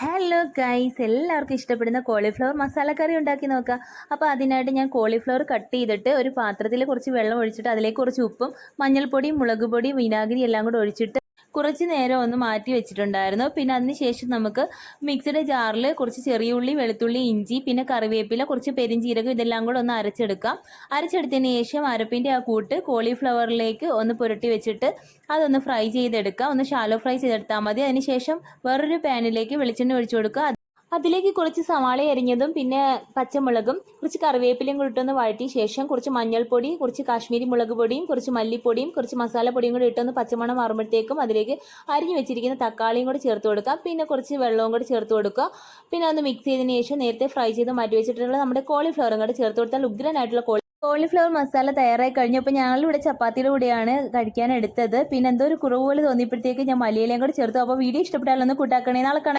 Hello guys, എല്ലാവർക്കും ഇഷ്ടപ്പെടുന്ന cauliflower മസാലക്കറി ഉണ്ടാക്കി നോക്കാം. അപ്പോൾ അതിനായിട്ട് ഞാൻ കോളിഫ്ലവർ കട്ട് ചെയ്തിട്ട് ഒരു പാത്രത്തിൽ കുറച്ച് വെള്ളം ഒഴിച്ചിട്ട് അതിലേക്ക് കുറച്ച് ഉപ്പും മഞ്ഞൾപ്പൊടിയും മുളക് പൊടിയും വിനാഗിരി എല്ലാം കൂടെ ഒഴിച്ചിട്ട് കുറച്ച് നേരം ഒന്ന് മാറ്റി വെച്ചിട്ടുണ്ടായിരുന്നു. പിന്നെ അതിന് ശേഷം നമുക്ക് മിക്സിയുടെ ജാറിൽ കുറച്ച് ചെറിയ ഉള്ളി, വെളുത്തുള്ളി, ഇഞ്ചി, പിന്നെ കറിവേപ്പില, കുറച്ച് പെരിഞ്ചീരകം ഇതെല്ലാം കൂടെ ഒന്ന് അരച്ചെടുക്കാം. അരച്ചെടുത്തതിന് ശേഷം അരപ്പിൻ്റെ ആ കൂട്ട് കോളിഫ്ലവറിലേക്ക് ഒന്ന് പുരട്ടി വെച്ചിട്ട് അതൊന്ന് ഫ്രൈ ചെയ്തെടുക്കാം. ഒന്ന് ഷാലോ ഫ്രൈ ചെയ്തെടുത്താൽ മതി. അതിനുശേഷം വേറൊരു പാനിലേക്ക് വെളിച്ചെണ്ണ ഒഴിച്ചു കൊടുക്കുക. അതിലേക്ക് കുറച്ച് സവാള അരിഞ്ഞതും പിന്നെ പച്ചമുളകും കുറച്ച് കറിവേപ്പിലയും കൂടി ഇട്ടൊന്ന് വഴറ്റിയ ശേഷം കുറച്ച് മഞ്ഞൾപ്പൊടി, കുറച്ച് കാശ്മീരി മുളക് പൊടിയും, കുറച്ച് മല്ലിപ്പൊടിയും, കുറച്ച് മസാലപ്പൊടിയും കൂടി ഇട്ടൊന്ന് പച്ചമണം മാറുമ്പോഴത്തേക്കും അതിലേക്ക് അരിഞ്ഞു വെച്ചിരിക്കുന്ന തക്കാളിയും കൂടി ചേർത്ത് കൊടുക്കുക. പിന്നെ കുറച്ച് വെള്ളവും കൂടി ചേർത്ത് കൊടുക്കുക. പിന്നെ ഒന്ന് മിക്സ് ചെയ്തതിന് ശേഷം നേരത്തെ ഫ്രൈ ചെയ്ത് മാറ്റി വെച്ചിട്ടുള്ള നമ്മുടെ കോളിഫ്ലവറും കൂടി ചേർത്ത് കൊടുത്താൽ ഉഗ്രനായിട്ടുള്ള കോളിഫ്ലവർ മസാല തയ്യാറായി കഴിഞ്ഞു. അപ്പോൾ ഞങ്ങളിവിടെ ചപ്പാത്തിയുടെ കൂടെയാണ് കഴിക്കാൻ എടുത്തത്. പിന്നെ എന്തോ ഒരു കുറവ് പോലെ തോന്നിയപ്പോഴത്തേക്ക് ഞാൻ മല്ലിയിലയും കൂടി ചേർത്തു. അപ്പോൾ വീഡിയോ ഇഷ്ടപ്പെട്ടാലൊന്ന് കൂട്ടാക്കണേ. നാളെ കാണാം.